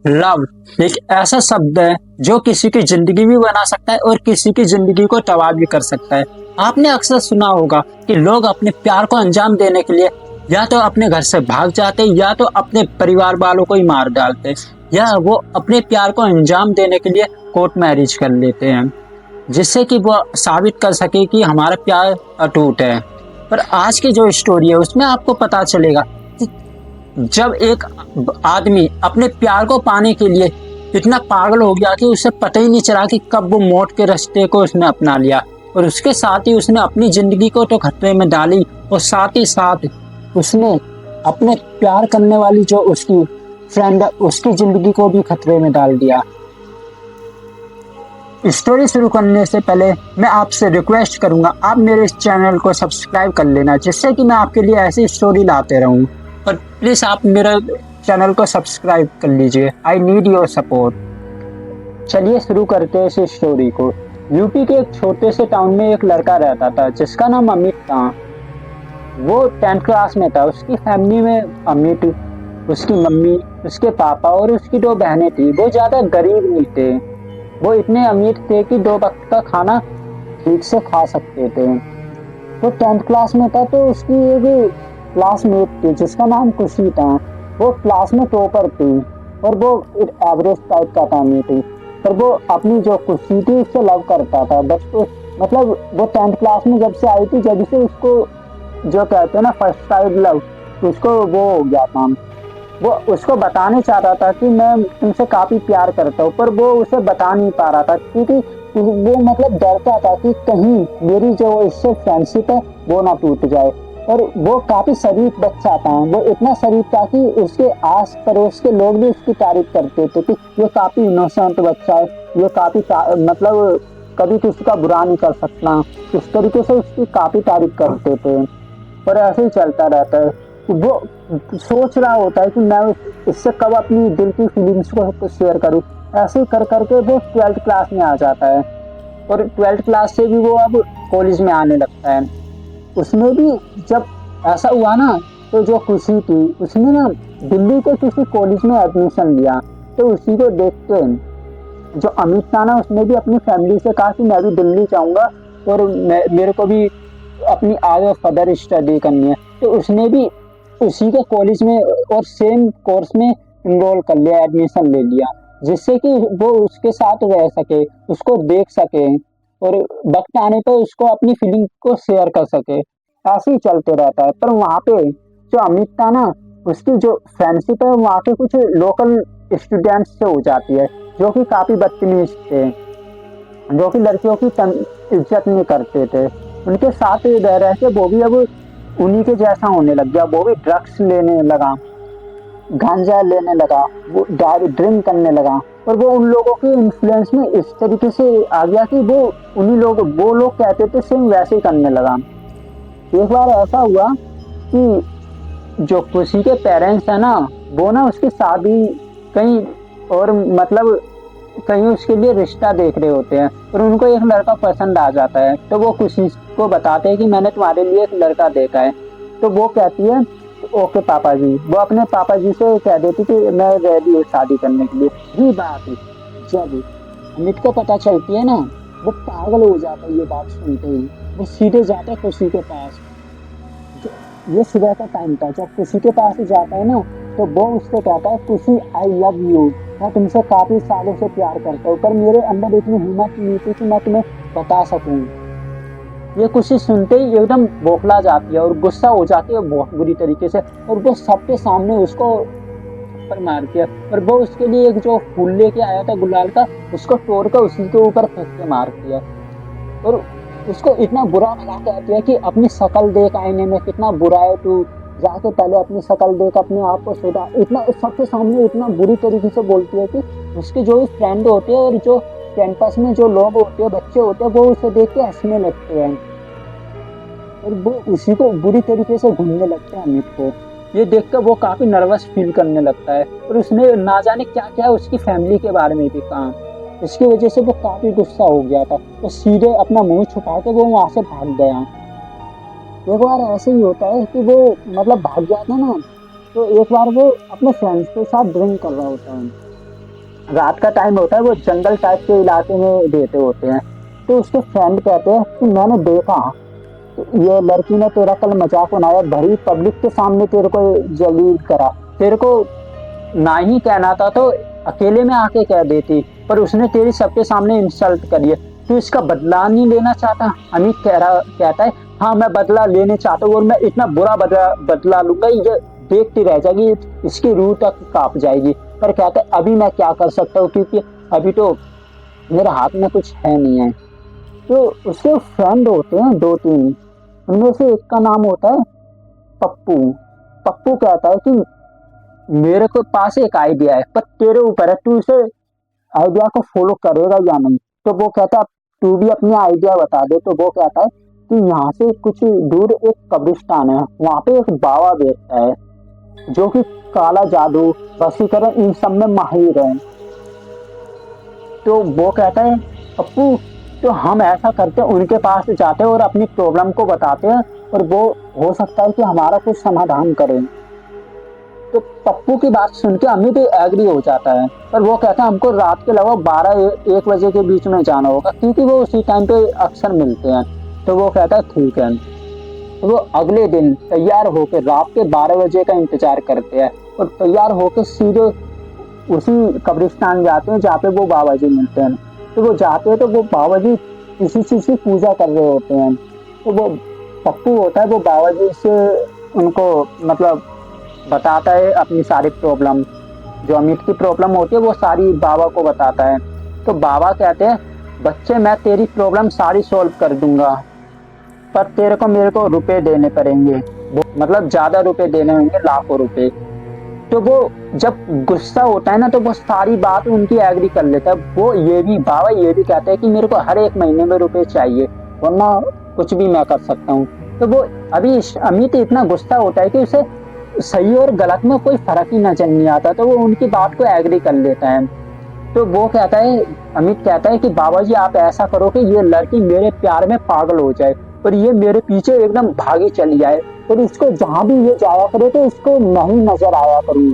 Love एक ऐसा शब्द है जो किसी की जिंदगी भी बना सकता है और किसी की जिंदगी को तबाह भी कर सकता है। आपने अक्सर सुना होगा कि लोग अपने प्यार को अंजाम देने के लिए या तो अपने घर से भाग जाते या तो अपने परिवार वालों को ही मार डालते, या वो अपने प्यार को अंजाम देने के लिए कोर्ट मैरिज कर लेते हैं, जिससे कि वो साबित कर सके कि हमारा प्यार अटूट है। पर आज की जो स्टोरी है उसमें आपको पता चलेगा कि जब एक आदमी अपने प्यार को पाने के लिए इतना पागल हो गया कि उसे पता ही नहीं चला कि कब वो मौत के रास्ते को उसने अपना लिया, और उसके साथ ही उसने अपनी जिंदगी को तो खतरे में डाली और साथ ही साथ उसने अपने प्यार करने वाली जो उसकी फ्रेंड है उसकी जिंदगी को भी खतरे में डाल दिया। स्टोरी शुरू करने से पहले मैं आपसे रिक्वेस्ट करूंगा, आप मेरे इस चैनल को सब्सक्राइब कर लेना, जिससे कि मैं आपके लिए ऐसी स्टोरी लाते रहूं। और प्लीज आप मेरा चैनल को सब्सक्राइब कर लीजिए, आई नीड योर सपोर्ट। चलिए शुरू करते हैं इस स्टोरी को। यूपी के एक छोटे से टाउन में एक लड़का रहता था जिसका नाम अमित था। वो 10th क्लास में था। उसकी फैमिली में अमित, उसकी मम्मी, उसके पापा और उसकी 2 बहनें थी। वो ज्यादा गरीब नहीं थे, वो इतने अमीर थे कि 2 वक्त का खाना ठीक से खा सकते थे। वो 10th क्लास में था तो उसकी एक क्लासमेट थी जिसका नाम खुशी था। वो क्लास में टॉपर थी और वो एक एवरेज टाइप का था अमीर थी, पर वो अपनी जो खुशी थी उससे लव करता था। मतलब वो 10th क्लास में जब से आई थी, जब से उसको जो कहते हैं ना फर्स्ट टाइम लव, उसको वो हो गया था। वो उसको बताने चाह रहा था कि मैं तुमसे काफी प्यार करता हूँ, पर वो उसे बता नहीं पा रहा था क्योंकि वो मतलब डरता था कि कहीं मेरी जो इससे फ्रेंडशिप है वो ना टूट जाए। और वो काफी शरीफ बच्चा था, वो इतना शरीफ था कि उसके आस पड़ोस के लोग भी उसकी तारीफ करते थे कि ये काफी इनोसेंट बच्चा है, ये काफी मतलब कभी किसी का बुरा नहीं कर सकता। इस तरीके से उसकी काफी तारीफ करते थे और ऐसे ही चलता रहता है। वो सोच रहा होता है कि मैं इससे कब अपनी दिल की फीलिंग्स को शेयर करूं। ऐसे ही कर करके वो 12th क्लास में आ जाता है और 12th क्लास से भी वो अब कॉलेज में आने लगता है। उसमें भी जब ऐसा हुआ ना, तो जो खुशी थी उसने ना दिल्ली के किसी कॉलेज में एडमिशन लिया। तो उसी को देख के जो अमित था ना, उसने भी अपनी फैमिली से कहा कि मैं भी दिल्ली जाऊंगा और मेरे को भी अपनी आगे फर्दर स्टडी करनी है। तो उसने भी उसी के कॉलेज में और सेम कोर्स में इनरोल कर लिया, एडमिशन ले लिया, जिससे कि वो उसके साथ रह सके, उसको देख सके और वक्त आने पर उसको अपनी फीलिंग को शेयर कर सके। ऐसे ही चलते रहता है। पर वहाँ पे जो अमित था ना, उसकी जो फ्रेंडशिप है वहाँ के कुछ लोकल स्टूडेंट्स से हो जाती है जो कि काफी बदतमीज थे, जो कि लड़कियों की इज्जत नहीं करते थे। उनके साथ रह रह के वो भी अब उन्हीं के जैसा होने लग गया। वो भी ड्रग्स लेने लगा, गांजा लेने लगा, वो ड्रिंक करने लगा और वो उन लोगों के इन्फ्लुएंस में इस तरीके से आ गया कि वो लोग कहते थे सेम वैसे ही करने लगा। एक बार ऐसा हुआ कि जो खुशी के पेरेंट्स है ना, वो ना उसकी शादी कहीं और मतलब कहीं उसके लिए रिश्ता देख रहे होते हैं और उनको एक लड़का पसंद आ जाता है। तो वो खुशी को बताते हैं कि मैंने तुम्हारे लिए एक लड़का देखा है। तो वो कहती है ओके पापा जी। वो अपने पापा जी से कह देती कि मैं रेडी हूँ शादी करने के लिए। ये बात है, जब अमित को पता चलती है ना, वो पागल हो जाता है ये बात सुनते ही। वो सीधे जाता है खुशी के पास। ये सुबह का टाइम था। जब खुशी के पास जाता है ना, तो वो उससे कहता है खुशी आई लव यू, मैं तुमसे काफी सालों से प्यार करता हूँ, पर मेरे अंदर इतनी हिम्मत नहीं थी कि मैं तुम्हें बता सकूं। ये खुशी सुनते ही एकदम बौखला जाती है और गुस्सा हो जाती है बहुत बुरी तरीके से, और वो सबके सामने उसको थप्पड़ मारती है। और वो उसके लिए एक जो फूल लेके आया था गुलाल का, उसको तोड़ कर उसी के ऊपर फेंक के मारती है। और उसको इतना बुरा लगा, कहती है कि अपनी शक्ल देख आईने में, कितना बुरा है तू, जाके पहले अपनी शक्ल देख, अपने आप को सुधार। इतना सबके सामने इतना बुरी तरीके से बोलती है कि उसके जो फ्रेंड होते हैं और जो कैंपस में जो लोग होते हैं, बच्चे होते हैं, वो उसे देख के हंसने लगते हैं और वो उसी को बुरी तरीके से घूमने लगते हैं अमित को। ये देखकर वो काफी नर्वस फील करने लगता है और उसने ना जाने क्या क्या उसकी फैमिली के बारे में भी कहा। इसकी वजह से वो काफी गुस्सा हो गया था। वो सीधे अपना मुंह छुपा के वो वहां से भाग गया। एक बार ऐसे ही होता है कि वो मतलब भाग गया था ना, तो एक बार वो अपने फ्रेंड्स के साथ ड्रिंक कर रहा होता है। रात का टाइम होता है, वो जंगल टाइप के इलाके में देते होते हैं। तो उसके फ्रेंड कहते हैं कि मैंने देखा, तो ये लड़की ने तेरा कल मजाक बनाया, भरी पब्लिक के सामने तेरे को जलील करा, तेरे को ना ही कहना था तो अकेले में आके कह देती, पर उसने तेरी सबके सामने इंसल्ट करी है। तू इसका बदला नहीं लेना चाहता? अमित कहता है हाँ मैं बदला लेने चाहता हूँ, और मैं इतना बुरा बदला लूंगा, ये देखती रह जाएगी, इसकी रूह तक कांप जाएगी। पर कहता है अभी मैं क्या कर सकता हूँ, क्योंकि अभी तो मेरे हाथ में कुछ है नहीं है। तो उसके फ्रेंड होते हैं दो तीन, उनमें से एक का नाम होता है पप्पू। पप्पू कहता है कि मेरे को पास एक आइडिया है, पर तेरे ऊपर है, तू इसे आइडिया को फॉलो करेगा या नहीं। तो वो कहता है तू भी अपनी आइडिया बता दे। तो वो कहता है कि यहाँ से कुछ दूर एक कब्रिस्तान है, वहां पे एक बाबा बैठता है जो कि काला जादू, वशीकरण इन सब में माहिर है। तो वो कहता है पप्पू, तो हम ऐसा करते हैं, उनके पास जाते हैं और अपनी प्रॉब्लम को बताते हैं, और वो हो सकता है कि हमारा कुछ समाधान करें। तो पप्पू की बात सुन के अमित एग्री हो जाता है, पर वो कहता है हमको रात के लगभग 12 1 बजे के बीच में जाना होगा, क्योंकि वो उसी टाइम पे अक्सर मिलते हैं। तो वो कहता है ठीक है। तो वो अगले दिन तैयार होकर रात के 12 बजे का इंतजार करते हैं, और तैयार होकर सीधे उसी कब्रिस्तान जाते हैं जहाँ पे वो बाबा जी मिलते हैं। तो वो जाते हैं तो वो बाबा जी किसी चीज की पूजा कर रहे होते हैं। तो वो पप्पू होता है, वो बाबा जी से उनको मतलब बताता है अपनी सारी प्रॉब्लम, जो अमित की प्रॉब्लम होती है वो सारी बाबा को बताता है। तो बाबा कहते हैं बच्चे मैं तेरी प्रॉब्लम सारी सॉल्व कर दूंगा, पर तेरे को मेरे को रुपए देने पड़ेंगे, वो मतलब ज्यादा रुपए देने होंगे, लाखों रुपए। तो वो जब गुस्सा होता है ना, तो वो सारी बात उनकी एग्री कर लेता है। वो ये भी बाबा ये भी कहते हैं कि मेरे को हर एक महीने में रुपए चाहिए, वरना कुछ भी मैं कर सकता हूँ। तो वो अभी अमित इतना गुस्सा होता है कि उसे सही और गलत में कोई फर्क ही नजर नहीं आता, तो वो उनकी बात को एग्री कर लेता है। तो वो कहता है, अमित कहता है कि बाबा जी आप ऐसा करो कि ये लड़की मेरे प्यार में पागल हो जाए, और ये मेरे पीछे एकदम भागी चली जाए, और इसको जहां भी ये जाया करे तो इसको मैं ही नजर आया करूँ,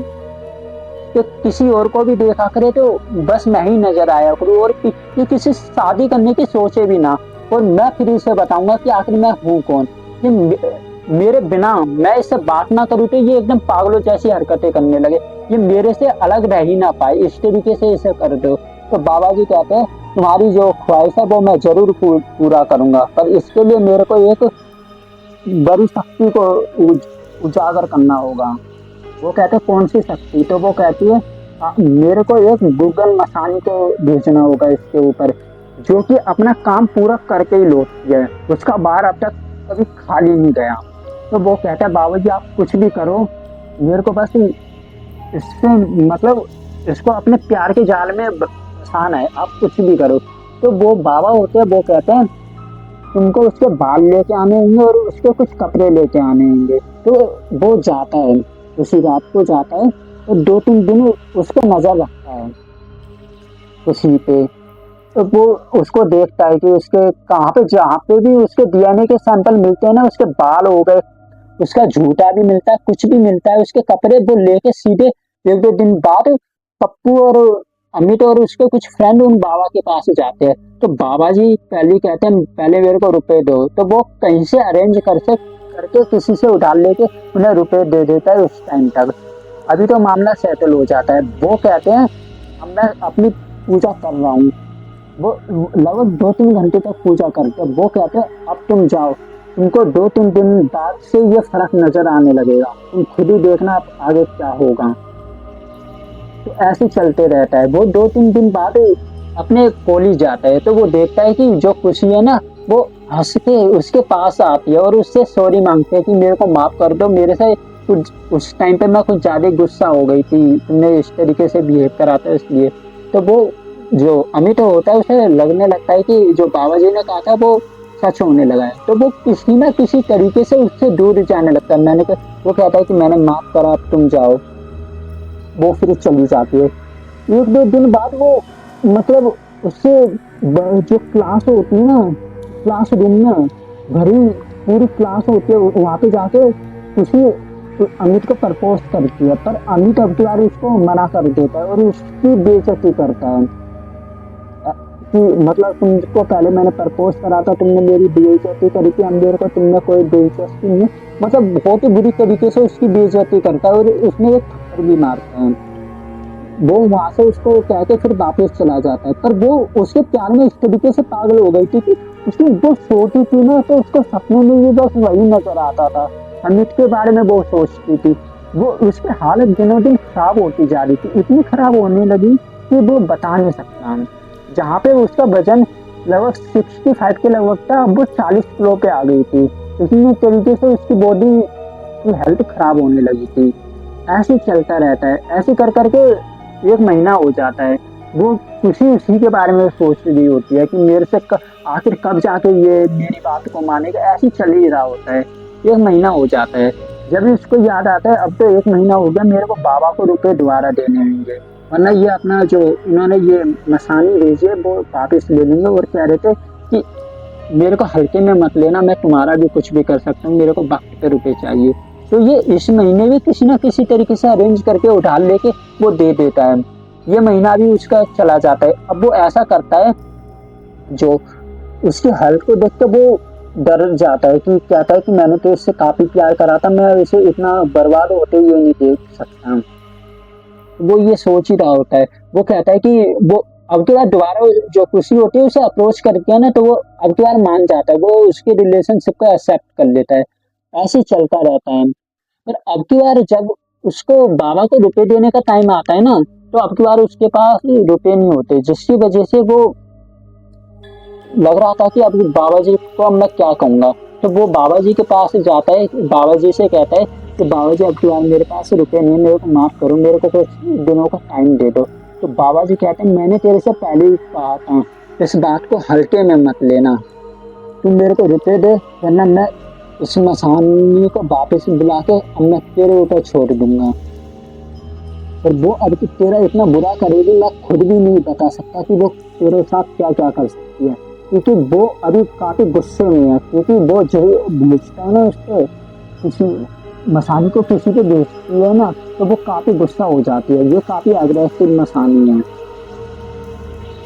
कि किसी और को भी देखा करे तो बस मैं ही नजर आया करूँ, और ये किसी शादी करने की सोचे भी ना। और मैं फिर इसे बताऊंगा कि आखिर मैं हूँ कौन, कि मेरे बिना मैं इससे बात ना करूँ तो ये एकदम पागलों जैसी हरकतें करने लगे, ये मेरे से अलग रह ही ना पाए, इस तरीके से इसे कर दो। तो बाबा जी कहते हैं तुम्हारी जो ख्वाहिश है वो मैं जरूर पूरा करूंगा, पर इसके लिए मेरे को एक बड़ी शक्ति को उजागर करना होगा। वो कहते कौन सी शक्ति? तो वो कहती है मेरे को एक गूगल मसानी को भेजना होगा इसके ऊपर, जो कि अपना काम पूरा करके ही लौटती है, उसका बार अब तक कभी खाली नहीं गया। तो वो कहता है बाबा जी आप कुछ भी करो, मेरे को बस इससे मतलब इसको अपने प्यार के जाल में फंसाना है, आप कुछ भी करो। तो वो बाबा होते हैं, वो कहते हैं तुमको उसके बाल लेके आने होंगे और उसके कुछ कपड़े लेके आने होंगे। तो वो जाता है, उसी रात को जाता है, और 2 3 दिन उसको नजर रखता है उसी पे। तो वो उसको देखता है कि उसके कहाँ पे जहाँ पे भी उसके डीएनए के सैंपल मिलते हैं ना, उसके बाल हो गए, उसका जूता भी मिलता है, कुछ भी मिलता है, उसके कपड़े, वो लेके सीधे 1 2 दिन बाद पप्पू और अमित और उसके कुछ फ्रेंड उन बाबा के पास जाते हैं। तो बाबा जी पहले कहते हैं पहले मेरे को रुपए दो। तो वो कहीं से अरेंज करके किसी से उधार लेके उन्हें रुपए दे देता है उस टाइम तक। अभी तो मामला सेटल हो जाता है। वो कहते हैं अब मैं अपनी पूजा कर रहा हूँ। वो लगभग 2 3 घंटे तक पूजा करते हैं। वो कहते हैं अब तुम जाओ, तुमको 2 3 दिन बाद से ये फर्क नजर आने लगेगा, तुम खुद ही देखना अब आगे क्या होगा। तो ऐसे चलते रहता है। वो 2 3 दिन बाद अपने कॉलेज जाता है, तो वो देखता है कि जो खुशी है ना, वो हंस के उसके पास आती है और उससे सॉरी मांगते हैं कि मेरे को माफ कर दो, मेरे से कुछ उस टाइम पे मैं कुछ ज्यादा गुस्सा हो गई थी, तुमने इस तरीके से बिहेव करा था इसलिए। तो वो जो अमित होता है उसे लगने लगता है कि जो बाबा जी ने कहा था वो सच होने लगा है। तो वो किसी ना किसी तरीके से उससे दूर जाने लगता है। वो कहता है कि मैंने माफ करा, अब तुम जाओ। वो फिर चली जाती है। 1 2 दिन बाद वो मतलब उससे जो क्लास होती है ना, क्लास रूम में भरी पूरी क्लास होती है, वहां पे जाके किसी अमित को प्रपोज करती है, पर अमित अब की बार उसको मना कर देता है और उसकी बेइज्जती करता है कि मतलब तुमको पहले मैंने प्रपोज करा था, तुमने मेरी बेइज्जती करी थी, अब मेरे को तुमने कोई दिलचस्पी नहीं। मतलब बहुत ही बुरी तरीके से उसकी बेइज्जती करता है और उसमें एक थप्पड़ भी मारता है। वो वहां से उसको कह के फिर वापस चला जाता है, पर वो उसके प्यार में इस तरीके से पागल हो गई थी कि उसकी जो सोती थी ना, तो उसको सपने में भी बस वही नजर आता था, अमित के बारे में वो सोचती थी। वो उसकी हालत दिनों दिन खराब होती जा रही थी, इतनी खराब होने लगी कि वो बता नहीं सकता। जहाँ पे उसका वजन लगभग 65 के लगभग था, अब वो 40 किलो पे आ गई थी। इसी तरीके से उसकी बॉडी की हेल्थ खराब होने लगी थी। ऐसे ही चलता रहता है, ऐसे कर करके 1 महीना हो जाता है। वो उसी के बारे में सोच रही होती है कि मेरे से आखिर कब जाके ये मेरी बात को मानेगा। ऐसे ही चल ही रहा होता है। 1 महीना हो जाता है, जब भी उसको याद आता है अब तो 1 महीना हो गया, मेरे को बाबा को रुपए दोबारा देने होंगे, वरना ये अपना जो इन्होंने ये मसानी भेजी है वो वापिस ले लेंगे। और कह रहे थे कि मेरे को हल्के में मत लेना, मैं तुम्हारा भी कुछ भी कर सकता हूँ, मेरे को वक्त पे रुपए चाहिए। तो ये इस महीने भी किसी ना किसी तरीके से अरेंज करके उधार लेके वो दे देता है। ये महीना भी उसका चला जाता है। अब वो ऐसा करता है, जो उसकी हालत को देख के वो डर जाता है कि कहता है कि मैंने तो इससे काफी प्यार करा था, मैं इसे इतना बर्बाद होते हुए नहीं देख सकता। वो ये सोच ही रहा होता है। वो कहता है कि वो अब की बार दोबारा जो खुशी होती है उसे अप्रोच करके है ना, तो वो अब की बार मान जाता है, वो उसके रिलेशनशिप को एक्सेप्ट कर लेता है। ऐसे ही चलता रहता है। पर अब की बार जब उसको बाबा को रुपए देने का टाइम आता है ना, तो अब की बार उसके पास रुपए नहीं होते, जिसकी वजह से वो लग रहा था कि अब बाबा जी को अब मैं क्या कहूंगा। तो वो बाबा जी के पास जाता है, बाबा जी से कहता है कि बाबा जी अब की बार मेरे पास रुपए नहीं है, मेरे को माफ करो, मेरे को कुछ दिनों का टाइम दे दो। तो बाबा जी कहते हैं मैंने तेरे से पहले ही कहा था, इस बात को हल्के में मत लेना, तुम मेरे को रुपए दे, वरना मैं इस मसानी को वापस बुला के अब मैं तेरे ऊपर छोड़ दूंगा। और वो अब कि तेरा इतना बुरा करेगी, मैं खुद भी नहीं बता सकता कि वो तेरे साथ क्या क्या कर सकती है, क्योंकि वो अभी काफी गुस्से में है। क्योंकि वो जो बेचता है ना उसको, किसी मसानी को किसी को बेचती है ना, तो वो काफी गुस्सा हो जाती है। ये काफी अग्रेसिव मसानी है।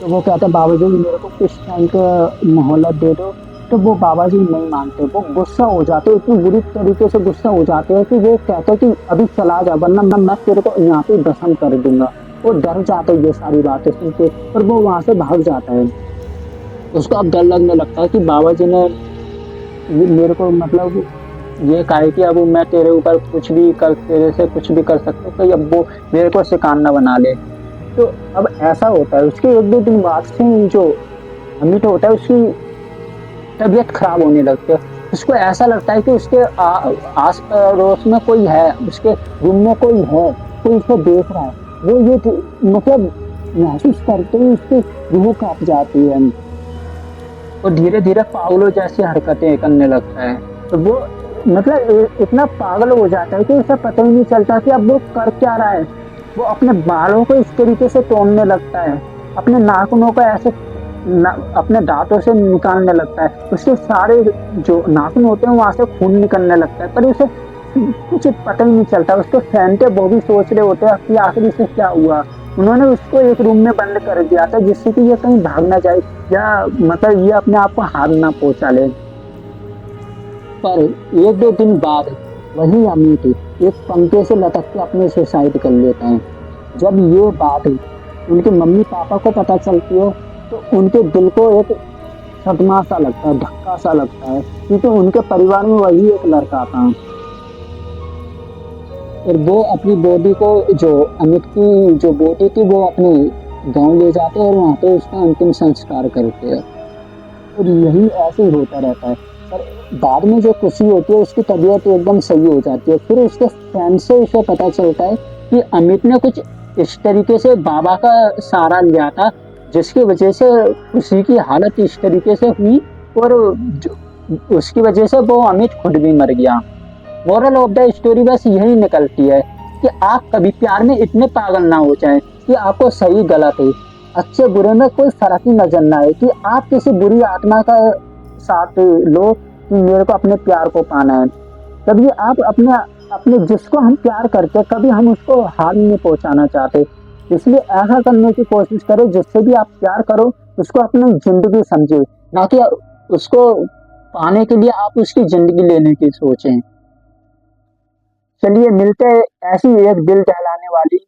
तो वो कहता है बाबा जी मेरे को कुछ टाइम का मोहलत दे दो। तो वो बाबा जी नहीं मानते, वो गुस्सा हो जाते, इतनी बुरी तरीके से गुस्सा हो जाते हैं कि वो कहते हैं कि अभी चला जा, वरना मैं तेरे को यहाँ पे दफन कर दूंगा। वो डर जाते हैं ये सारी बातें सुन के, पर वो वहां से भाग जाता है। उसको अब डर लगने लगता है कि बाबा जी ने मेरे को मतलब ये कहा है कि अब मैं तेरे ऊपर कुछ भी कर, तेरे से कुछ भी कर सकता हूँ, तो अब वो मेरे को शिकार न बना ले। तो अब ऐसा होता है, उसके 1-2 दिन बाद से जो अमित होता है उसकी तबीयत खराब होने लगती है। उसको ऐसा लगता है कि उसके आस पड़ोस में कोई है, उसके रूम में कोई है, कोई उसको देख रहा है। वो ये मतलब महसूस करते ही उसकी रूह कांप जाती है और धीरे धीरे पागलों जैसी हरकतें करने लगता है। तो वो मतलब इतना पागल हो जाता है कि उसे पता ही नहीं चलता कि अब वो कर क्या रहा है। वो अपने बालों को इस तरीके से तोड़ने लगता है, अपने नाखूनों को ऐसे अपने दांतों से निकालने लगता है। उसके सारे जो नाखून होते हैं वहां से खून निकलने लगता है, पर उसे कुछ पता ही नहीं चलता। उसके फैन थे वो भी सोच रहे होते हैं कि आखिर इसे क्या हुआ। उन्होंने उसको एक रूम में बंद कर दिया था जिससे कि ये कहीं भाग ना जाए, या मतलब ये अपने आप को हाथ ना पहुंचा ले। पर 1-2 दिन बाद वही अमित एक पंखे से लटक के अपने सुसाइड कर लेते हैं। जब ये बात उनके मम्मी पापा को पता चलती है, तो उनके दिल को एक सदमा सा लगता है, धक्का सा लगता है, क्योंकि उनके परिवार में वही एक लड़का था। और वो अपनी बॉडी को, जो अमित की जो बॉडी थी, वो अपने गांव ले जाते हैं और वहां पे उसका अंतिम संस्कार करते हैं। और यही ऐसे ही होता रहता है। पर बाद में जो खुशी होती है उसकी तबीयत एकदम सही हो जाती है। फिर उसके फ्रेंड से उसे पता चलता है कि अमित ने कुछ इस तरीके से बाबा का सहारा लिया था, जिसकी वजह से खुशी की हालत इस तरीके से हुई, और उसकी वजह से वो अमित खुद भी मर गया। मोरल ऑफ द स्टोरी बस यही निकलती है कि आप कभी प्यार में इतने पागल ना हो जाएं कि आपको सही गलत है, अच्छे बुरे में कोई फर्क ही नजर ना आए, कि आप किसी बुरी आत्मा का साथ लो कि मेरे को अपने प्यार को पाना है। तभी आप अपने अपने जिसको हम प्यार करते हैं कभी हम उसको हानि नहीं पहुंचाना चाहते। इसलिए ऐसा करने की कोशिश करें जिससे भी आप प्यार करो उसको अपनी ज़िंदगी समझे, ना कि उसको पाने के लिए आप उसकी ज़िंदगी लेने की सोचें। चलिए मिलते हैं ऐसी एक दिल दहलाने वाली